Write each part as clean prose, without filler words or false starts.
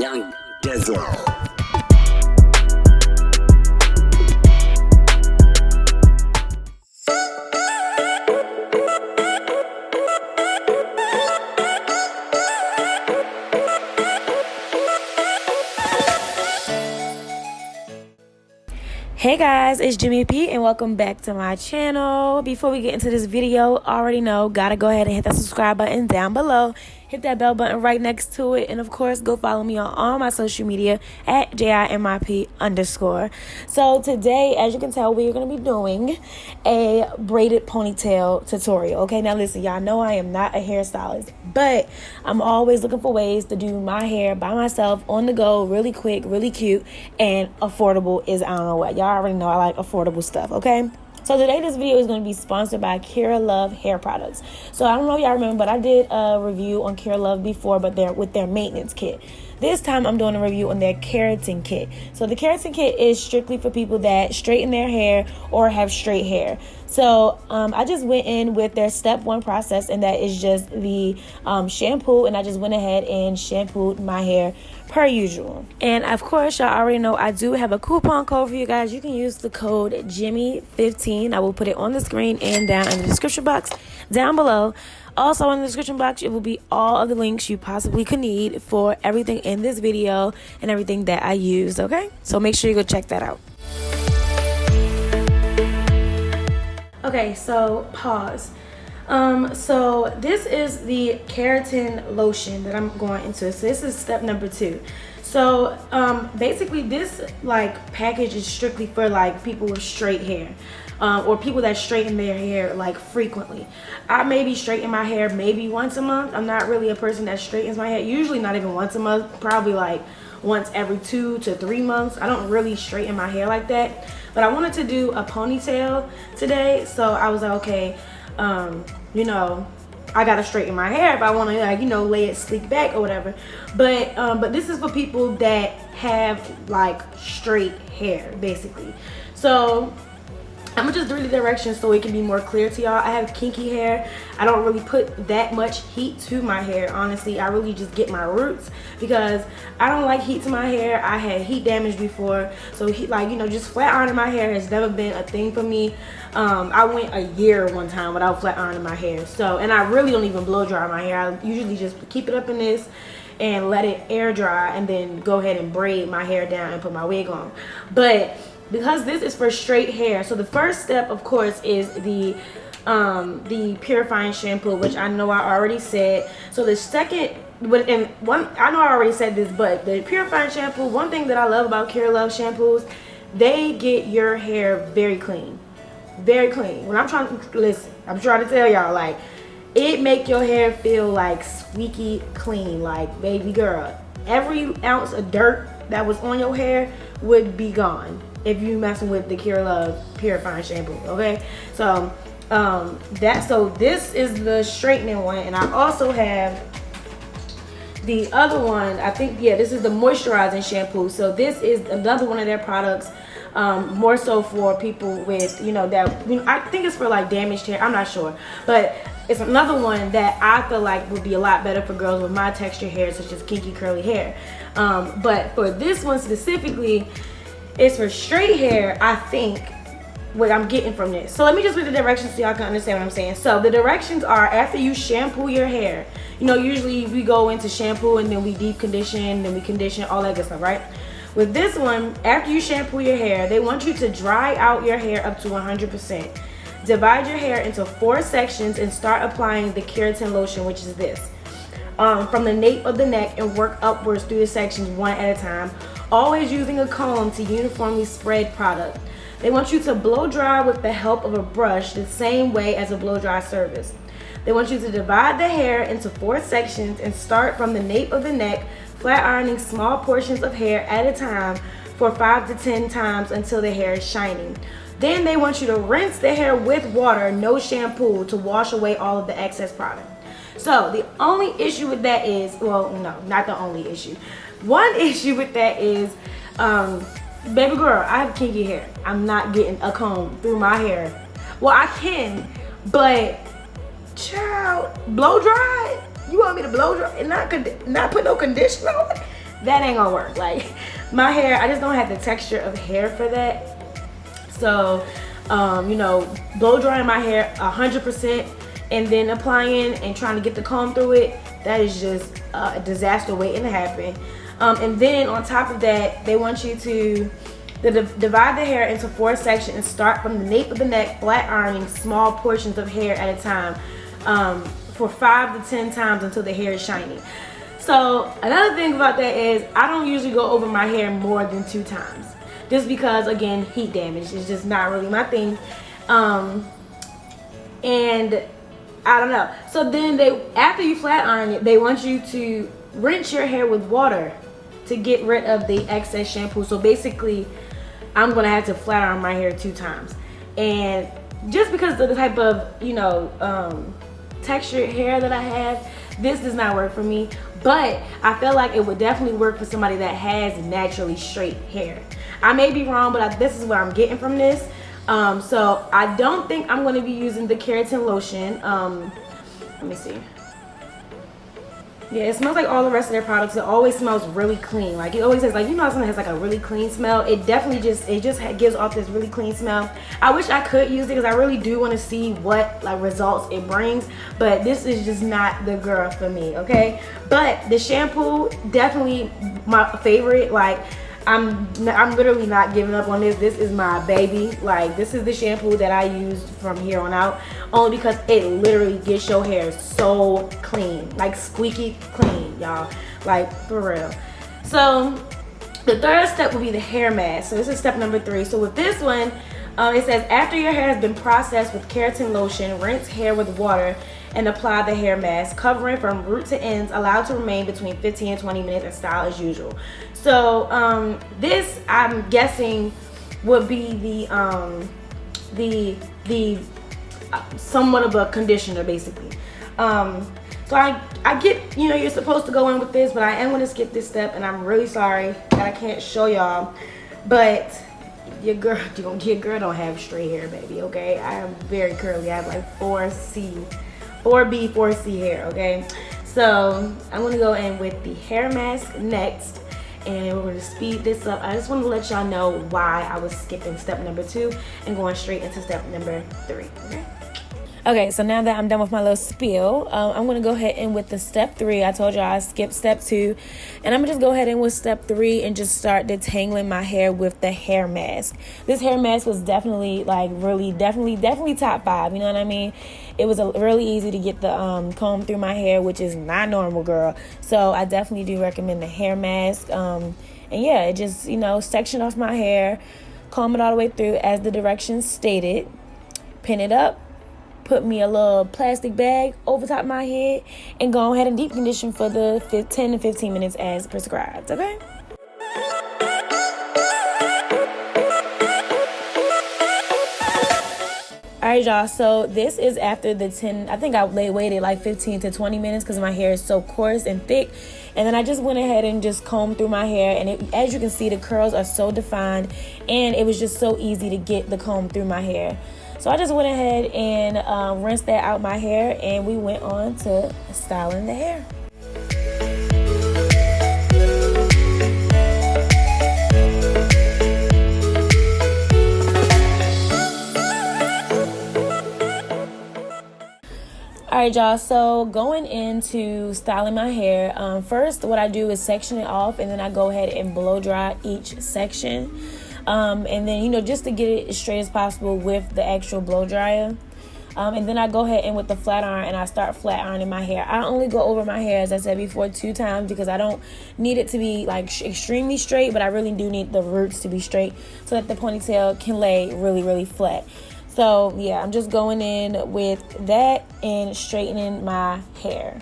Young Dizzle. Hey guys, it's Jimmy P and welcome back to my channel. Before we get into this video, already know, gotta go ahead and hit that subscribe button down below. Hit that bell button right next to it. And of course, go follow me on all my social media at JIMIP_. So today, as you can tell, we're going to be doing a braided ponytail tutorial. Okay, now listen, y'all know I am not a hairstylist, but I'm always looking for ways to do my hair by myself on the go, really quick, really cute, and affordable is I don't know what. Y'all already know I like affordable stuff, okay? So today this video is going to be sponsored by KeraLove hair products. So I don't know if y'all remember, but I did a review on KeraLove before, but they're with their maintenance kit. This time I'm doing a review on their KERATIN kit. So the KERATIN kit is strictly for people that straighten their hair or have straight hair. So I just went in with their step 1 process, and that is just the shampoo, and I just went ahead and shampooed my hair per usual. And of course, y'all already know I do have a coupon code for you guys. You can use the code Jimmy15. I will put it on the screen and down in the description box down below. Also in the description box, it will be all of the links you possibly could need for everything in this video and everything that I used, okay? So make sure you go check that out. Okay, so pause. So this is the keratin lotion that I'm going into. So this is step number 2. So basically this like package is strictly for like people with straight hair. Or people that straighten their hair like frequently. I maybe straighten my hair maybe once a month. I'm not really a person that straightens my hair. Usually not even once a month, probably like once every 2 to 3 months. I don't really straighten my hair like that. But I wanted to do a ponytail today, so I was like, okay, you know, I gotta straighten my hair if I want to, like, you know, lay it sleek back or whatever. But this is for people that have like straight hair, basically. So I'm gonna just read the directions so it can be more clear to y'all. I have kinky hair. I don't really put that much heat to my hair, honestly. I really just get my roots because I don't like heat to my hair. I had heat damage before, so like, you know, just flat ironing my hair has never been a thing for me. I went a year one time without flat ironing my hair. So, and I really don't even blow dry my hair. I usually just keep it up in this and let it air dry and then go ahead and braid my hair down and put my wig on. But because this is for straight hair, so the first step, of course, is the purifying shampoo, which I know I already said. So the second, and one, I know I already said this, but the purifying shampoo, one thing that I love about KeraLove shampoos, they get your hair very clean, very clean. When I'm trying to listen, I'm trying to tell y'all, like, it make your hair feel like squeaky clean, like, baby girl, every ounce of dirt that was on your hair would be gone if you messing with the KeraLove purifying shampoo, okay? So so this is the straightening one, and I also have the other one. I think, yeah, this is the moisturizing shampoo. So this is another one of their products, more so for people with, you know, that, you know, I think it's for like damaged hair, I'm not sure, but it's another one that I feel like would be a lot better for girls with my texture hair, such as kinky curly hair. But for this one specifically, it's for straight hair, I think, what I'm getting from this. So let me just read the directions so y'all can understand what I'm saying. So the directions are, after you shampoo your hair, you know, usually we go into shampoo and then we deep condition, then we condition, all that good stuff, right? With this one, after you shampoo your hair, they want you to dry out your hair up to 100%. Divide your hair into 4 sections and start applying the keratin lotion, which is this. From the nape of the neck and work upwards through the sections one at a time, always using a comb to uniformly spread product. They want you to blow dry with the help of a brush the same way as a blow dry service. They want you to divide the hair into 4 sections and start from the nape of the neck, flat ironing small portions of hair at a time for 5 to 10 times until the hair is shining. Then they want you to rinse the hair with water, no shampoo, to wash away all of the excess product. So the only issue with that is, well, no, not the only issue. One issue with that is, baby girl, I have kinky hair. I'm not getting a comb through my hair. Well, I can, but child, blow dry? You want me to blow dry and not put no conditioner on? that ain't gonna work. Like my hair, I just don't have the texture of hair for that. So you know, blow drying my hair 100% and then applying and trying to get the comb through it, that is just a disaster waiting to happen. And then on top of that, they want you to divide the hair into 4 sections and start from the nape of the neck, flat ironing small portions of hair at a time for 5 to 10 times until the hair is shiny. So another thing about that is I don't usually go over my hair more than 2 times. Just because, again, heat damage is just not really my thing. And I don't know. So then after you flat iron it, they want you to rinse your hair with water to get rid of the excess shampoo. So basically, I'm gonna have to flat iron my hair 2 times. And just because of the type of, you know, textured hair that I have, this does not work for me. But I feel like it would definitely work for somebody that has naturally straight hair. I may be wrong, but this is what I'm getting from this. So I don't think I'm going to be using the keratin lotion. Let me see. Yeah, it smells like all the rest of their products. It always smells really clean. Like it always says, like, you know how something has like a really clean smell? It definitely just gives off this really clean smell. I wish I could use it because I really do want to see what like results it brings. But this is just not the girl for me, okay? But the shampoo, definitely my favorite. Like, I'm literally not giving up on this. This is my baby. Like, this is the shampoo that I used from here on out, only because it literally gets your hair so clean, like squeaky clean, y'all, like for real. So the third step will be the hair mask. So this is step number 3. So with this one, it says after your hair has been processed with keratin lotion, rinse hair with water and apply the hair mask, covering from root to ends, allowed to remain between 15 and 20 minutes and style as usual. So this, I'm guessing, would be the somewhat of a conditioner, basically. So I get, you know, you're supposed to go in with this, but I am going to skip this step, and I'm really sorry that I can't show y'all. But your girl don't have straight hair, baby, okay? I am very curly. I have like 4B, 4C hair, okay? So I'm going to go in with the hair mask next, and we're going to speed this up. I just want to let y'all know why I was skipping step number 2 and going straight into step number 3, okay? Okay, so now that I'm done with my little spiel, I'm going to go ahead and with the step 3. I told y'all I skipped step 2. And I'm going to just go ahead and with step 3 and just start detangling my hair with the hair mask. This hair mask was definitely, like, definitely top 5. You know what I mean? It was really easy to get the comb through my hair, which is not normal, girl. So I definitely do recommend the hair mask. And yeah, it just, you know, section off my hair, comb it all the way through as the directions stated, pin it up, put me a little plastic bag over top of my head, and go ahead and deep condition for the 10 to 15 minutes as prescribed, okay? Alright, y'all, so this is after the 10, I think I waited like 15 to 20 minutes because my hair is so coarse and thick. And then I just went ahead and just combed through my hair, and as you can see, the curls are so defined, and it was just so easy to get the comb through my hair. So I just went ahead and rinsed that out my hair, and we went on to styling the hair. Alright, y'all, so going into styling my hair, first what I do is section it off, and then I go ahead and blow dry each section. And then, you know, just to get it as straight as possible with the actual blow dryer. And then I go ahead and with the flat iron, and I start flat ironing my hair. I only go over my hair, as I said before, 2 times because I don't need it to be like extremely straight, but I really do need the roots to be straight so that the ponytail can lay really, really flat. So yeah, I'm just going in with that and straightening my hair.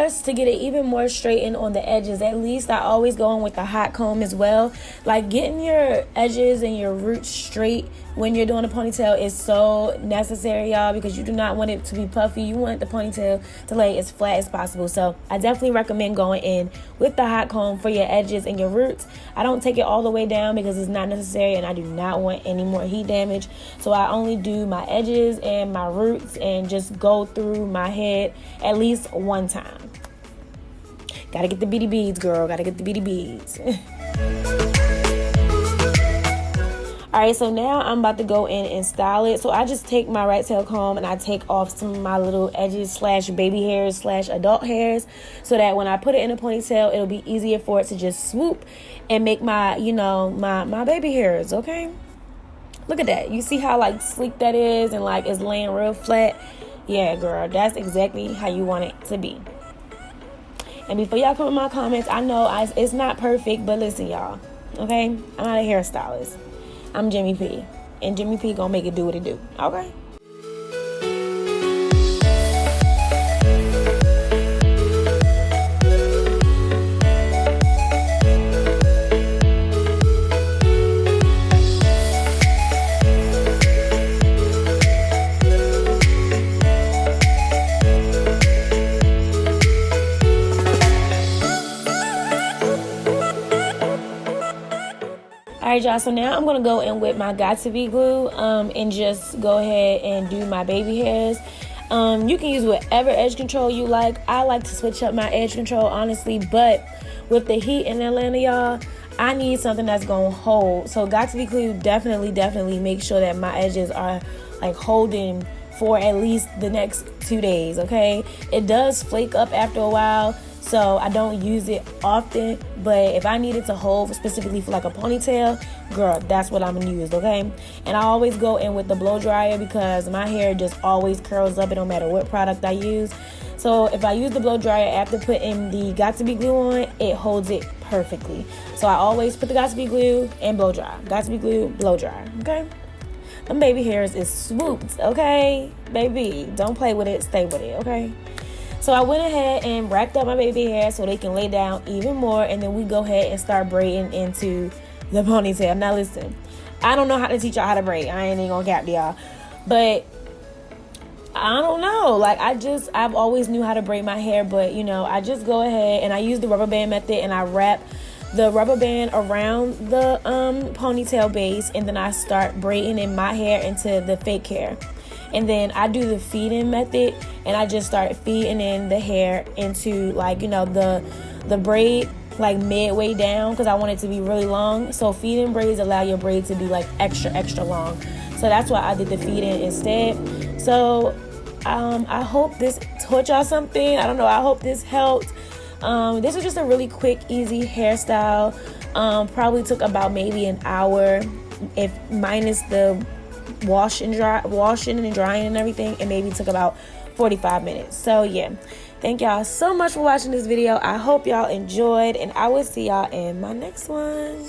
plus, to get it even more straightened on the edges, at least I always go in with the hot comb as well. Like, getting your edges and your roots straight when you're doing a ponytail is so necessary, y'all, because you do not want it to be puffy. You want the ponytail to lay as flat as possible. So I definitely recommend going in with the hot comb for your edges and your roots. I don't take it all the way down because it's not necessary, and I do not want any more heat damage. So I only do my edges and my roots and just go through my head at least one time. Gotta get the beady beads, girl. Gotta get the beady beads. Alright, so now I'm about to go in and style it. So I just take my rat tail comb and I take off some of my little edges slash baby hairs slash adult hairs, so that when I put it in a ponytail, it'll be easier for it to just swoop and make my, you know, my baby hairs, okay? Look at that. You see how like sleek that is and like it's laying real flat? Yeah, girl, that's exactly how you want it to be. And before y'all come in my comments, I know it's not perfect, but listen, y'all, okay? I'm not a hairstylist. I'm Jimmy P, and Jimmy P gonna make it do what it do, okay? Alright, y'all, so now I'm going to go in with my Got2b glue and just go ahead and do my baby hairs. You can use whatever edge control you like. I like to switch up my edge control, honestly, but with the heat in Atlanta, y'all, I need something that's going to hold. So Got2b glue definitely make sure that my edges are like holding for at least the next 2 days, okay? It does flake up after a while, so I don't use it often, but if I need it to hold specifically for like a ponytail, girl, that's what I'm gonna use, okay? And I always go in with the blow dryer because my hair just always curls up, no matter what product I use. So if I use the blow dryer after putting the Got2b glue on, it holds it perfectly. So I always put the Got2b glue and blow dry. Got2b glue, blow dry, okay? Them baby hairs is swooped, okay? Baby, don't play with it, stay with it, okay? So I went ahead and wrapped up my baby hair so they can lay down even more, and then we go ahead and start braiding into the ponytail. Now listen, I don't know how to teach y'all how to braid. I ain't even gonna cap y'all, but I don't know. Like, I've always knew how to braid my hair, but you know, I just go ahead and I use the rubber band method, and I wrap the rubber band around the ponytail base, and then I start braiding in my hair into the fake hair. And then I do the feeding method, and I just start feeding in the hair into, like, you know, the braid like midway down, because I want it to be really long. So feeding braids allow your braid to be like extra long. So that's why I did the feeding instead. So I hope this taught y'all something. I don't know. I hope this helped. This was just a really quick, easy hairstyle. Probably took about maybe an hour, if minus the washing and drying and everything, and maybe took about 45 minutes. So yeah, thank y'all so much for watching this video. I hope y'all enjoyed, and I will see y'all in my next one.